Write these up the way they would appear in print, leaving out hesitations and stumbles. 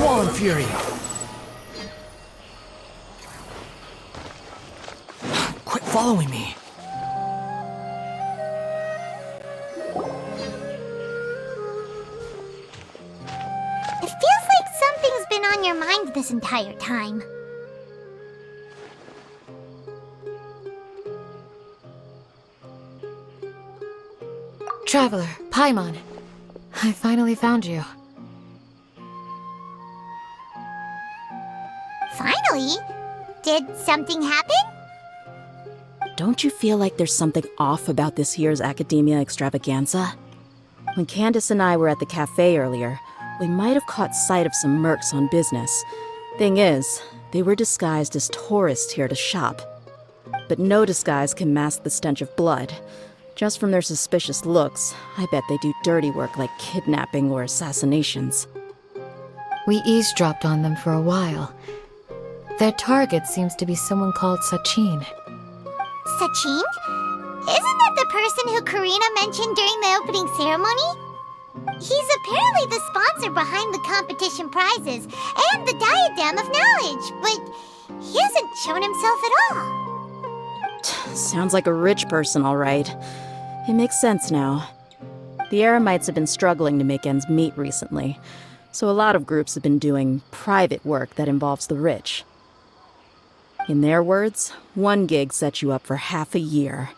Squall and Fury. Quit following me. It feels like something's been on your mind this entire time. Traveler, Paimon. I finally found you. Finally? Did something happen? Don't you feel like there's something off about this year's Academia Extravaganza? When Candace and I were at the cafe earlier, we might have caught sight of some mercs on business. Thing is, they were disguised as tourists here to shop. But no disguise can mask the stench of blood. Just from their suspicious looks, I bet they do dirty work like kidnapping or assassinations. We eavesdropped on them for a while. Their target seems to be someone called Sachin. Sachin? Isn't that the person who Karina mentioned during the opening ceremony? He's apparently the sponsor behind the competition prizes and the Diadem of Knowledge, but he hasn't shown himself at all. Sounds like a rich person, all right. It makes sense now. The Eremites have been struggling to make ends meet recently, so a lot of groups have been doing private work that involves the rich. In their words, one gig sets you up for half a year.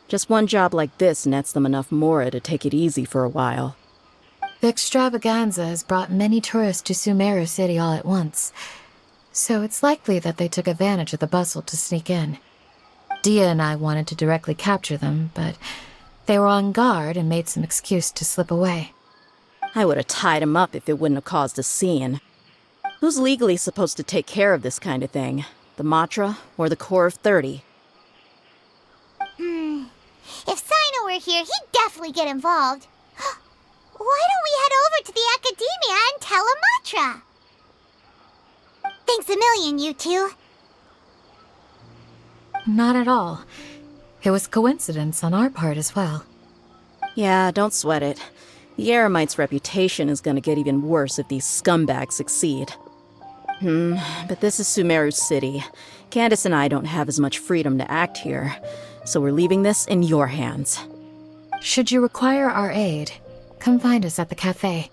Just one job like this nets them enough mora to take it easy for a while. The extravaganza has brought many tourists to Sumeru City all at once, so it's likely that they took advantage of the bustle to sneak in. Dia and I wanted to directly capture them, but they were on guard and made some excuse to slip away. I would have tied him up if it wouldn't have caused a scene. Who's legally supposed to take care of this kind of thing? The Matra or the Core of 30? If Sino were here, he'd definitely get involved. Why don't we head over to the Academia and tell Amatra? Thanks a million, you two. Not at all. It was coincidence on our part as well. Yeah, don't sweat it. The Eremites' reputation is gonna get even worse if these scumbags succeed. But this is Sumeru City. Candace and I don't have as much freedom to act here, so we're leaving this in your hands. Should you require our aid, come find us at the cafe.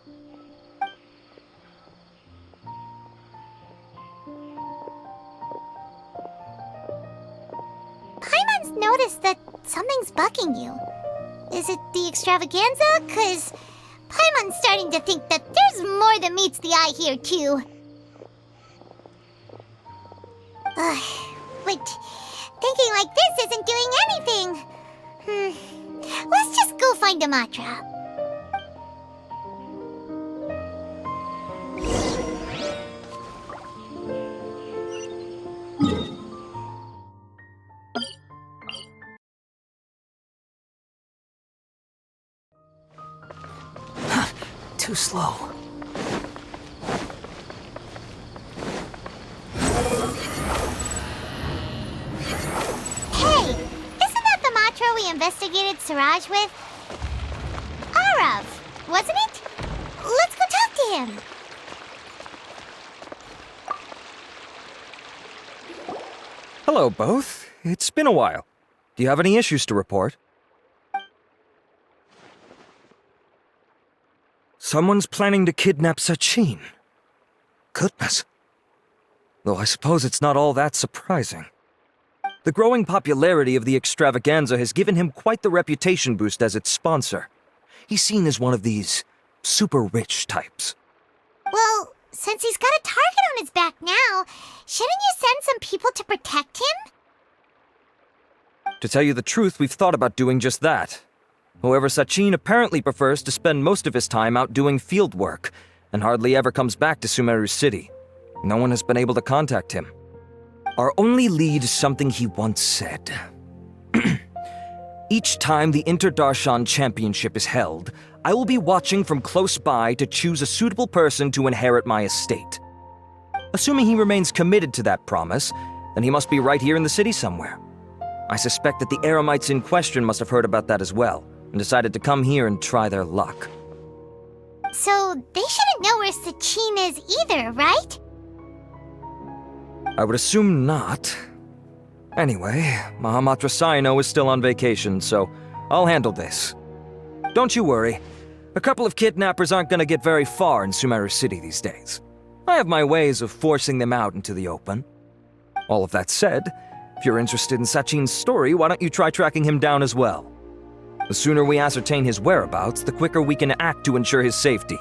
Paimon's noticed that something's bugging you. Is it the extravaganza? 'Cause Paimon's starting to think that there's more than meets the eye here, too. But thinking like this isn't doing anything. Let's just go find Amatra. Too slow. Hey, isn't that the Matra we investigated Siraj with? Arav, wasn't it? Let's go talk to him. Hello, both. It's been a while. Do you have any issues to report? Someone's planning to kidnap Sachin. Goodness. Though I suppose it's not all that surprising. The growing popularity of the extravaganza has given him quite the reputation boost as its sponsor. He's seen as one of these super rich types. Well, since he's got a target on his back now, shouldn't you send some people to protect him? To tell you the truth, we've thought about doing just that. However, Sachin apparently prefers to spend most of his time out doing field work, and hardly ever comes back to Sumeru City. No one has been able to contact him. Our only lead is something he once said. Each time the Inter-Darshan Championship is held, I will be watching from close by to choose a suitable person to inherit my estate. Assuming he remains committed to that promise, then he must be right here in the city somewhere. I suspect that the Eremites in question must have heard about that as well, and decided to come here and try their luck. So they shouldn't know where Sachin is either, right? I would assume not. Anyway, Mahamatra Saino is still on vacation, so I'll handle this. Don't you worry. A couple of kidnappers aren't gonna get very far in Sumeru City these days. I have my ways of forcing them out into the open. All of that said, if you're interested in Sachin's story, why don't you try tracking him down as well? The sooner we ascertain his whereabouts, the quicker we can act to ensure his safety.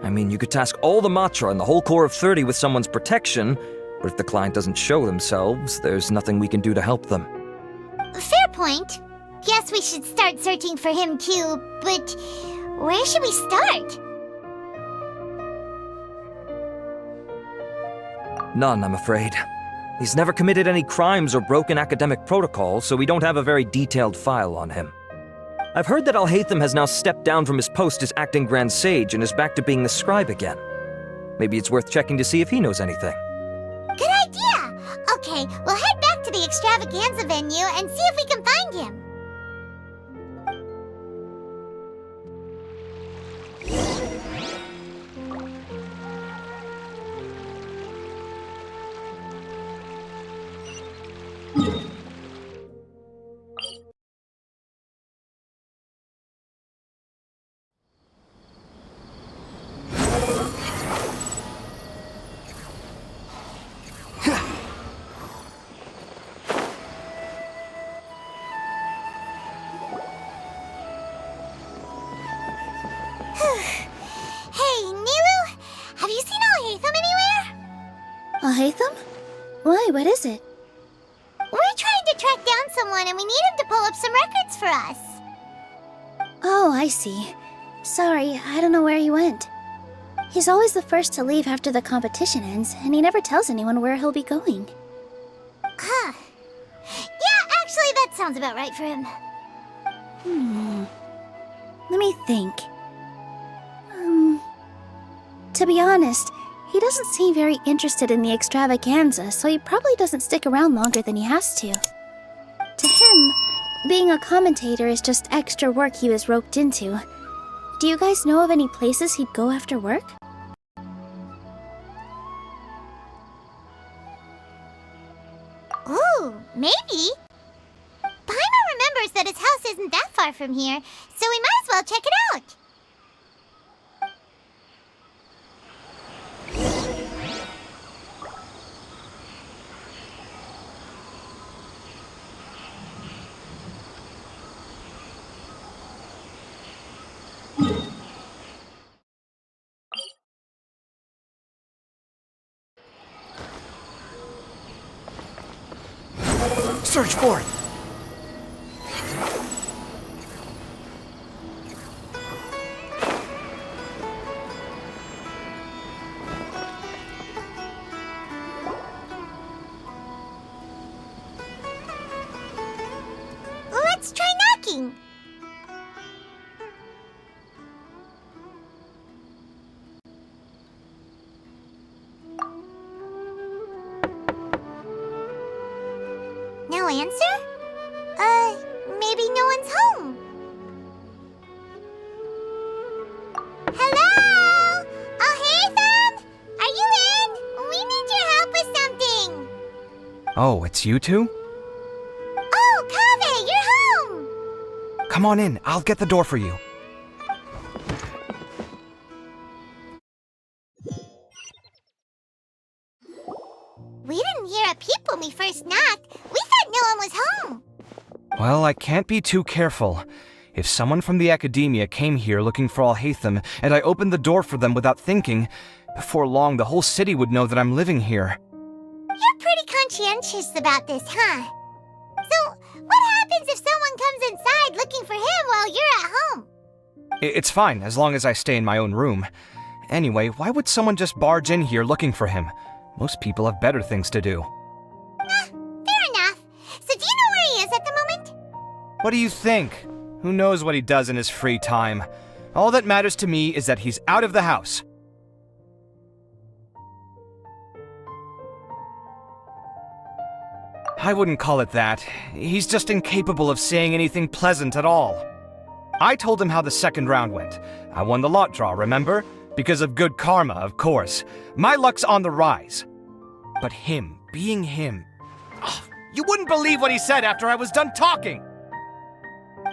I mean, you could task all the Matra and the whole Corps of 30 with someone's protection, but if the client doesn't show themselves, there's nothing we can do to help them. Fair point. Guess we should start searching for him too, but where should we start? None, I'm afraid. He's never committed any crimes or broken academic protocol, so we don't have a very detailed file on him. I've heard that Alhaitham has now stepped down from his post as acting Grand Sage and is back to being the scribe again. Maybe it's worth checking to see if he knows anything. Good idea! Okay, we'll head back to the extravaganza venue and see if we can find him. Hey, Niru, have you seen Alhaitham anywhere? Alhaitham? Why, what is it? We're trying to track down someone and we need him to pull up some records for us. Oh, I see. Sorry, I don't know where he went. He's always the first to leave after the competition ends, and he never tells anyone where he'll be going. Huh. Yeah, actually, that sounds about right for him. Let me think. To be honest, he doesn't seem very interested in the extravaganza, so he probably doesn't stick around longer than he has to. To him, being a commentator is just extra work he was roped into. Do you guys know of any places he'd go after work? Ooh, maybe. Paimon remembers that his house isn't that far from here, so we might as well check it out. Search for it! Let's try knocking. No answer? Maybe no one's home. Hello? Alhaitham? Are you in? We need your help with something. Oh, it's you two? Oh, Kaveh, you're home. Come on in, I'll get the door for you. We didn't hear a peep when we first knocked. We thought no one was home. Well, I can't be too careful. If someone from the academia came here looking for Alhaitham, and I opened the door for them without thinking, before long the whole city would know that I'm living here. You're pretty conscientious about this, huh? So, what happens if someone comes inside looking for him while you're at home? It's fine, as long as I stay in my own room. Anyway, why would someone just barge in here looking for him? Most people have better things to do. Fair enough. So do you know where he is at the moment? What do you think? Who knows what he does in his free time? All that matters to me is that he's out of the house. I wouldn't call it that. He's just incapable of saying anything pleasant at all. I told him how the second round went. I won the lot draw, remember? Because of good karma, of course. My luck's on the rise. But him, being him... Oh, you wouldn't believe what he said after I was done talking!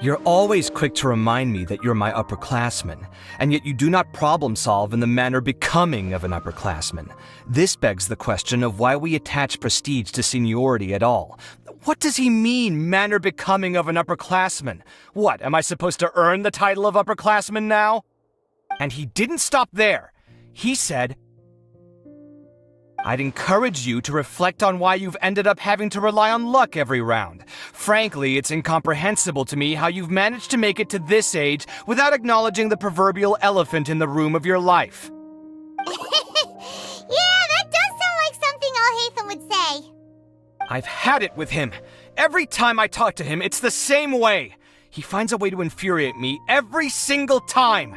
You're always quick to remind me that you're my upperclassman, and yet you do not problem solve in the manner becoming of an upperclassman. This begs the question of why we attach prestige to seniority at all. What does he mean, manner becoming of an upperclassman? What, am I supposed to earn the title of upperclassman now? And he didn't stop there. He said, I'd encourage you to reflect on why you've ended up having to rely on luck every round. Frankly, it's incomprehensible to me how you've managed to make it to this age without acknowledging the proverbial elephant in the room of your life. Yeah, that does sound like something Alhaitham would say. I've had it with him. Every time I talk to him, it's the same way. He finds a way to infuriate me every single time.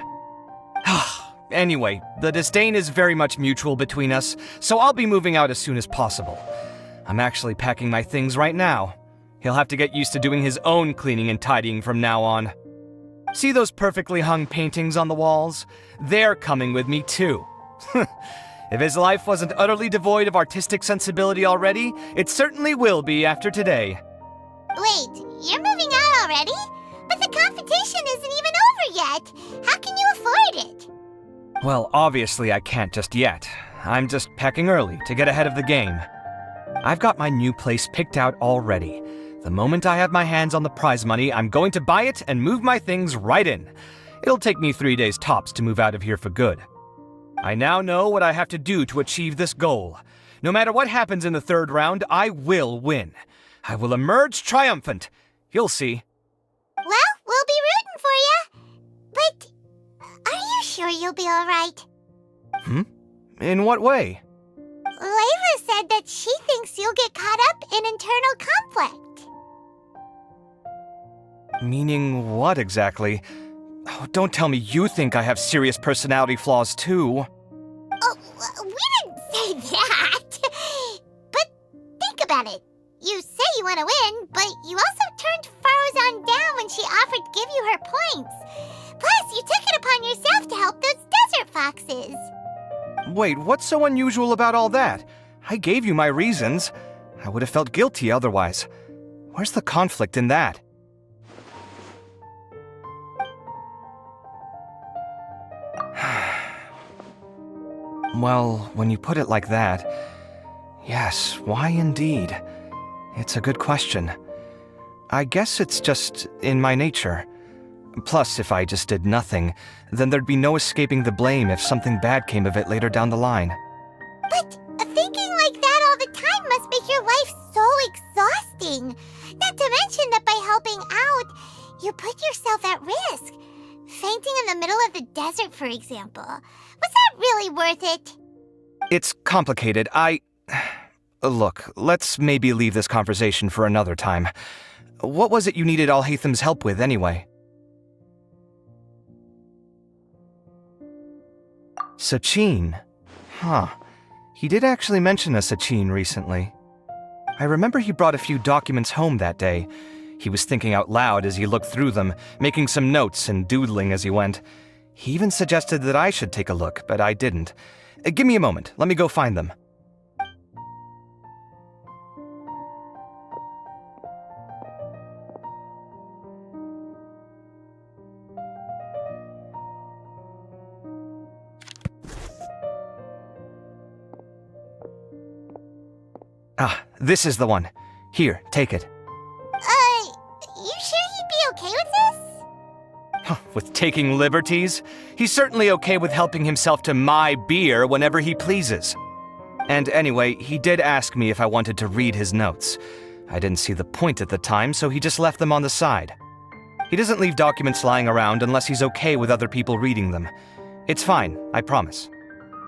Anyway, the disdain is very much mutual between us, so I'll be moving out as soon as possible. I'm actually packing my things right now. He'll have to get used to doing his own cleaning and tidying from now on. See those perfectly hung paintings on the walls? They're coming with me too. If his life wasn't utterly devoid of artistic sensibility already, it certainly will be after today. Wait, you're moving out already? But the competition isn't even over yet. How can you afford it? Well, obviously I can't just yet. I'm just packing early to get ahead of the game. I've got my new place picked out already. The moment I have my hands on the prize money, I'm going to buy it and move my things right in. It'll take me 3 days tops to move out of here for good. I now know what I have to do to achieve this goal. No matter what happens in the third round, I will win. I will emerge triumphant. You'll see. Well, we'll be rooting for you. But are you sure you'll be alright? In what way? Layla said that she thinks you'll get caught up in internal conflict. Meaning what exactly? Oh, don't tell me you think I have serious personality flaws too. Oh, we didn't say that. But think about it. You say you want to win, but you also turned Farozan down when she offered to give you her points. Plus, you took it upon yourself to help those desert foxes. Wait, what's so unusual about all that? I gave you my reasons. I would have felt guilty otherwise. Where's the conflict in that? Well, when you put it like that, yes, why indeed? It's a good question. I guess it's just in my nature. Plus, if I just did nothing, then there'd be no escaping the blame if something bad came of it later down the line. But thinking like that all the time must make your life so exhausting. Not to mention that by helping out, you put yourself at risk. Fainting in the middle of the desert, for example. Was that really worth it? It's complicated. Look, let's maybe leave this conversation for another time. What was it you needed Alhaitham's help with, anyway? Sachin? Huh. He did actually mention a Sachin recently. I remember he brought a few documents home that day. He was thinking out loud as he looked through them, making some notes and doodling as he went. He even suggested that I should take a look, but I didn't. Give me a moment. Let me go find them. Ah, this is the one. Here, take it. You sure he'd be okay with this? With taking liberties? He's certainly okay with helping himself to my beer whenever he pleases. And anyway, he did ask me if I wanted to read his notes. I didn't see the point at the time, so he just left them on the side. He doesn't leave documents lying around unless he's okay with other people reading them. It's fine, I promise.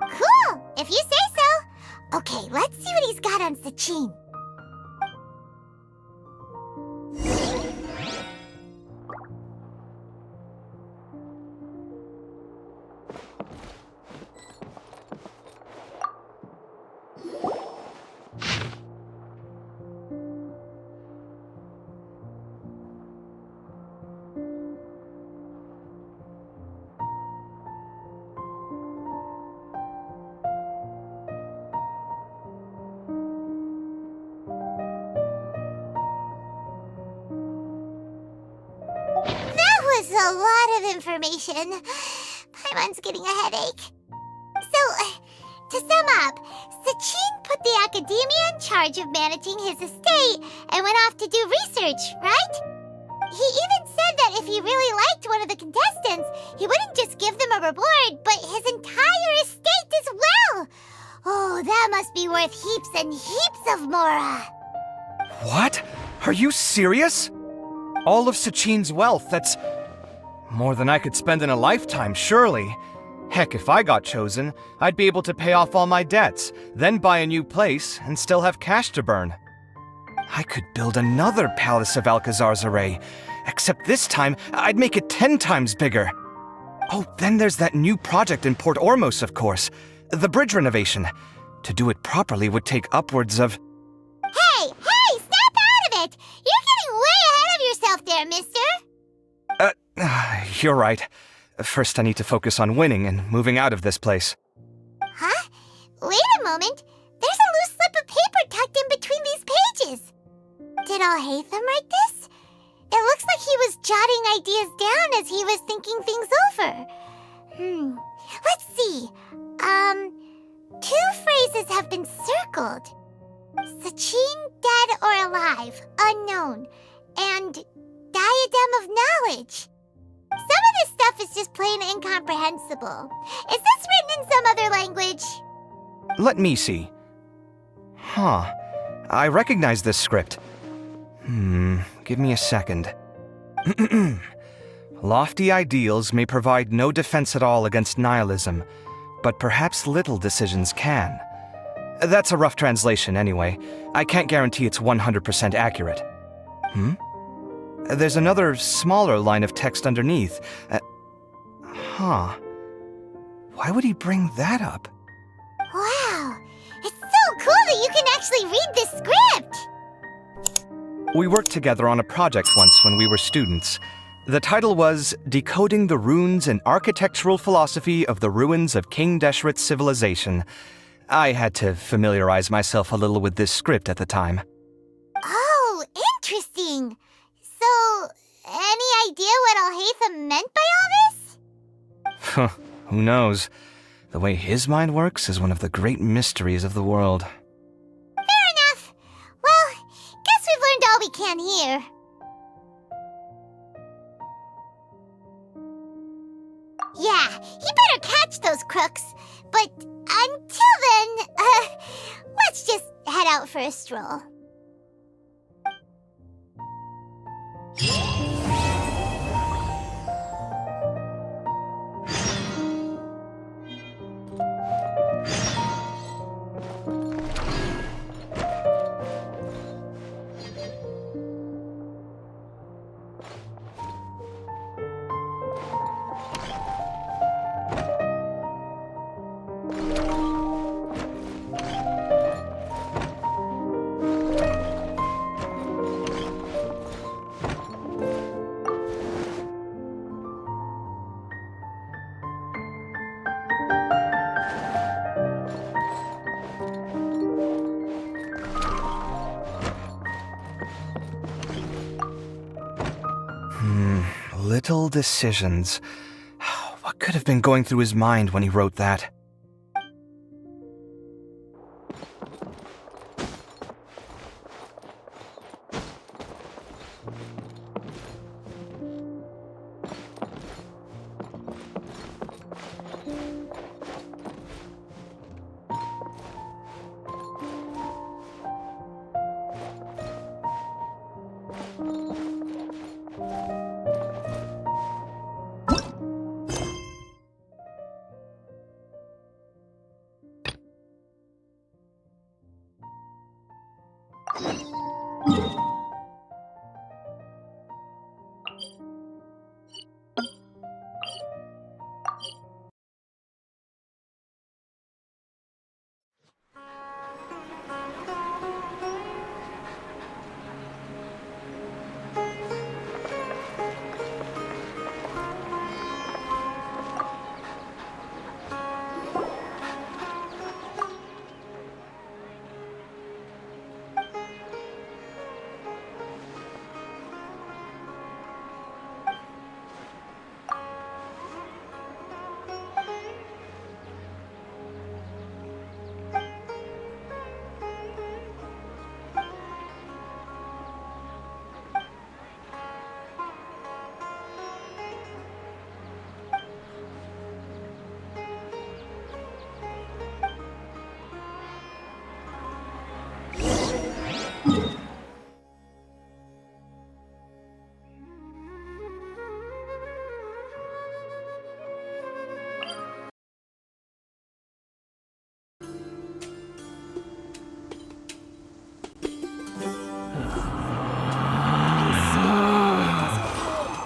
Cool, if you say so. Okay, let's see what he's got on Sachin. was a lot of information. Paimon's getting a headache. So, to sum up, Sachin put the academia in charge of managing his estate and went off to do research, right? He even said that if he really liked one of the contestants, he wouldn't just give them a reward, but his entire estate as well. Oh, that must be worth heaps and heaps of mora. What? Are you serious? All of Sachin's wealth, that's more than I could spend in a lifetime, surely. Heck, if I got chosen, I'd be able to pay off all my debts, then buy a new place, and still have cash to burn. I could build another Palace of Alcazar's array, except this time I'd make it 10 times bigger. Oh, then there's that new project in Port Ormos, of course. The bridge renovation. To do it properly would take upwards of... Hey, snap out of it! You're getting way ahead of yourself there, mister. You're right. First I need to focus on winning and moving out of this place. Huh? Wait a moment. There's a loose slip of paper tucked in between these pages. Did Alhaitham write this? It looks like he was jotting ideas down as he was thinking things over. Let's see. 2 phrases have been circled. Sachin, dead or alive, unknown, and diadem of knowledge. Some of this stuff is just plain incomprehensible. Is this written in some other language? Let me see. Huh. I recognize this script. Give me a second. Lofty ideals may provide no defense at all against nihilism, but perhaps little decisions can. That's a rough translation anyway. I can't guarantee it's 100% accurate. There's another smaller line of text underneath. Why would he bring that up? Wow, it's so cool that you can actually read this script! We worked together on a project once when we were students. The title was Decoding the Runes and Architectural Philosophy of the Ruins of King Deshret's Civilization. I had to familiarize myself a little with this script at the time. Oh, interesting. So, any idea what Alhaitham meant by all this? Who knows? The way his mind works is one of the great mysteries of the world. Fair enough. Well, guess we've learned all we can here. Yeah, he better catch those crooks. But until then, let's just head out for a stroll. Little decisions. What could have been going through his mind when he wrote that?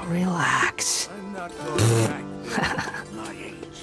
Relax. I'm not going back to my age.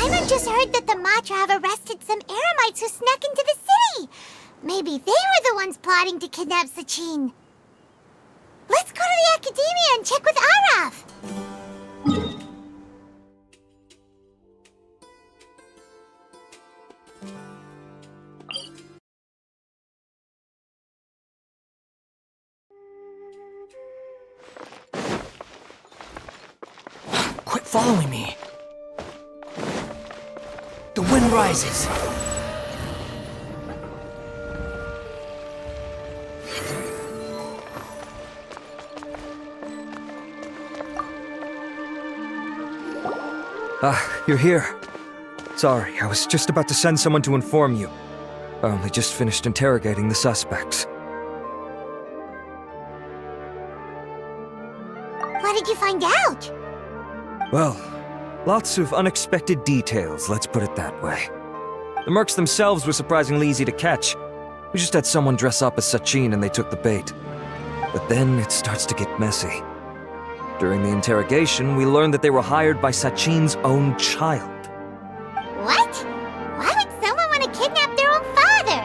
Paimon just heard that the Matra have arrested some Eremites who snuck into the city. Maybe they were the ones plotting to kidnap Sachin. Let's go to the Academia and check with Araf. Quit following me. The wind rises. You're here. Sorry, I was just about to send someone to inform you. I only just finished interrogating the suspects. What did you find out? Well, lots of unexpected details, let's put it that way. The mercs themselves were surprisingly easy to catch. We just had someone dress up as Sachin and they took the bait. But then it starts to get messy. During the interrogation, we learned that they were hired by Sachin's own child. What? Why would someone want to kidnap their own father?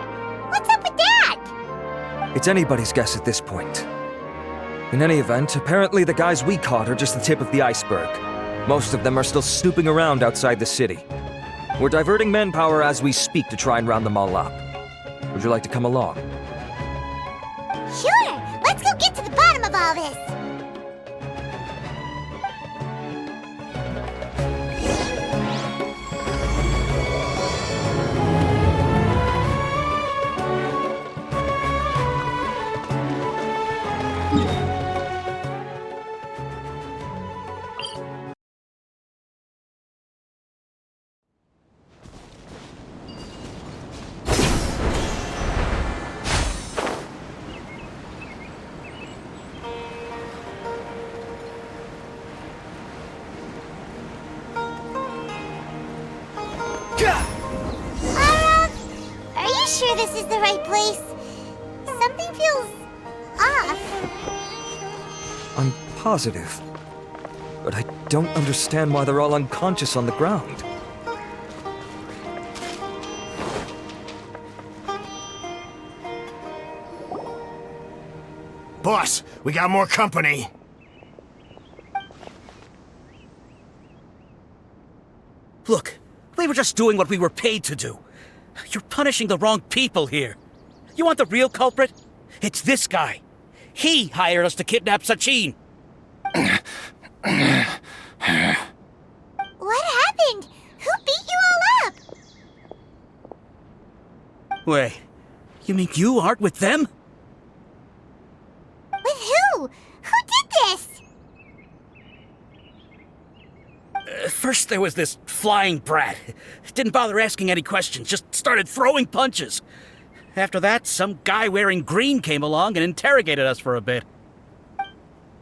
What's up with that? It's anybody's guess at this point. In any event, apparently the guys we caught are just the tip of the iceberg. Most of them are still snooping around outside the city. We're diverting manpower as we speak to try and round them all up. Would you like to come along? Sure, let's go get to the bottom of all this. Are you sure this is the right place? Something feels off. I'm positive. But I don't understand why they're all unconscious on the ground. Boss, we got more company. Look, we were just doing what we were paid to do. You're punishing the wrong people here. You want the real culprit? It's this guy. He hired us to kidnap Sachin. What happened? Who beat you all up? Wait, you mean you aren't with them? With who? Who did this? First there was this flying brat. Didn't bother asking any questions, just started throwing punches. After that, some guy wearing green came along and interrogated us for a bit.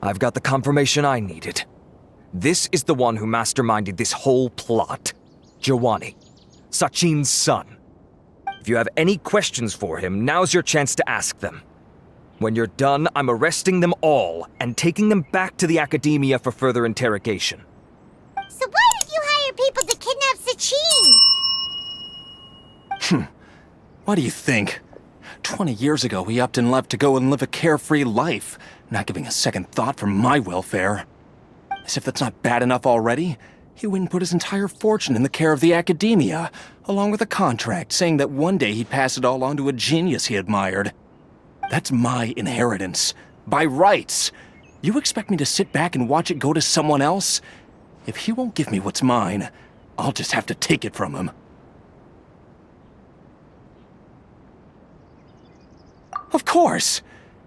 I've got the confirmation I needed. This is the one who masterminded this whole plot. Jawani, Sachin's son. If you have any questions for him, now's your chance to ask them. When you're done, I'm arresting them all and taking them back to the academia for further interrogation. So why did you hire people to kidnap Sachin? What do you think? 20 years ago, he upped and left to go and live a carefree life, not giving a second thought for my welfare. As if that's not bad enough already, he went and put his entire fortune in the care of the academia, along with a contract saying that one day he'd pass it all on to a genius he admired. That's my inheritance, by rights. You expect me to sit back and watch it go to someone else? If he won't give me what's mine, I'll just have to take it from him. Of course!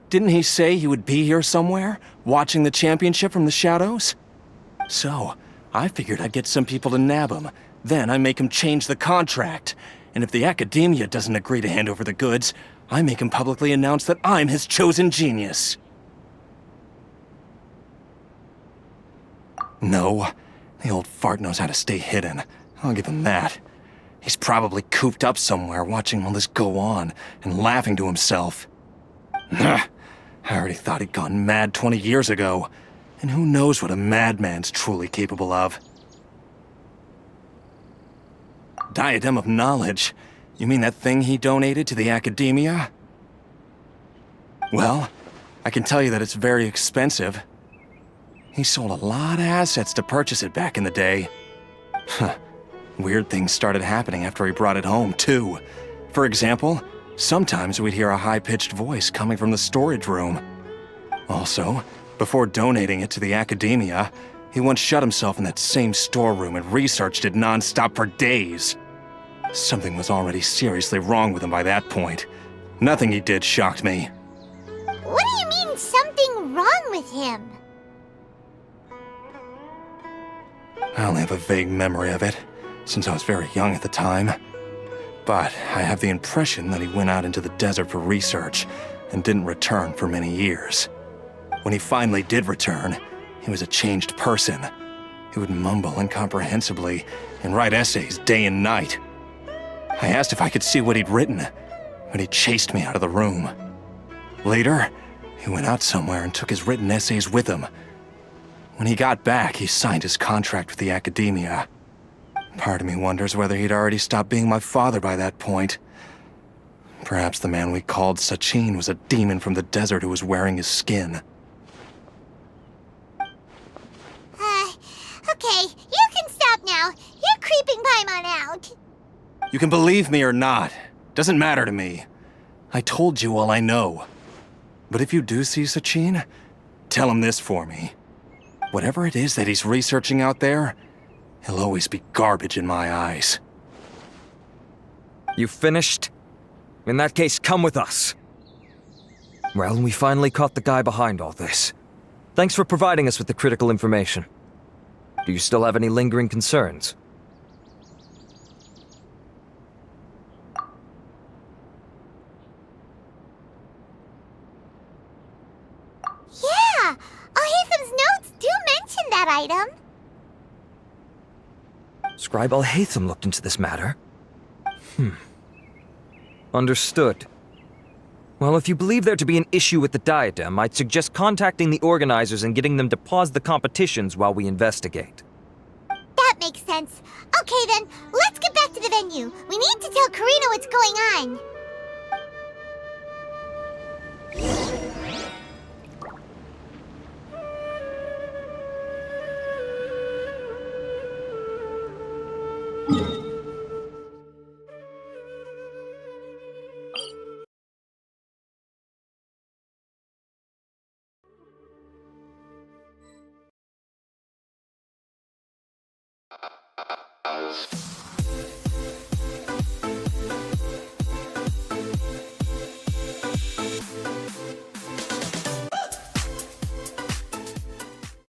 Didn't he say he would be here somewhere, watching the championship from the shadows? So, I figured I'd get some people to nab him. Then I make him change the contract. And if the academia doesn't agree to hand over the goods, I make him publicly announce that I'm his chosen genius. No, the old fart knows how to stay hidden. I'll give him that. He's probably cooped up somewhere watching all this go on and laughing to himself. I already thought he'd gone mad 20 years ago. And who knows what a madman's truly capable of. Diadem of Knowledge? You mean that thing he donated to the academia? Well, I can tell you that it's very expensive. He sold a lot of assets to purchase it back in the day. Weird things started happening after he brought it home, too. For example, sometimes we'd hear a high-pitched voice coming from the storage room. Also, before donating it to the academia, he once shut himself in that same storeroom and researched it non-stop for days. Something was already seriously wrong with him by that point. Nothing he did shocked me. What do you mean, something wrong with him? I only have a vague memory of it, since I was very young at the time. But I have the impression that he went out into the desert for research and didn't return for many years. When he finally did return, he was a changed person. He would mumble incomprehensibly and write essays day and night. I asked if I could see what he'd written, but he chased me out of the room. Later, he went out somewhere and took his written essays with him. When he got back, he signed his contract with the academia. Part of me wonders whether he'd already stopped being my father by that point. Perhaps the man we called Sachin was a demon from the desert who was wearing his skin. Okay, you can stop now. You're creeping Paimon out. You can believe me or not. Doesn't matter to me. I told you all I know. But if you do see Sachin, tell him this for me. Whatever it is that he's researching out there, he'll always be garbage in my eyes. You finished? In that case, come with us. Well, we finally caught the guy behind all this. Thanks for providing us with the critical information. Do you still have any lingering concerns? Yeah, Ohitham's notes do mention that item. Scribe Al-Haytham looked into this matter. Understood. Well, if you believe there to be an issue with the diadem, I'd suggest contacting the organizers and getting them to pause the competitions while we investigate. That makes sense. Okay then, let's get back to the venue. We need to tell Karina what's going on.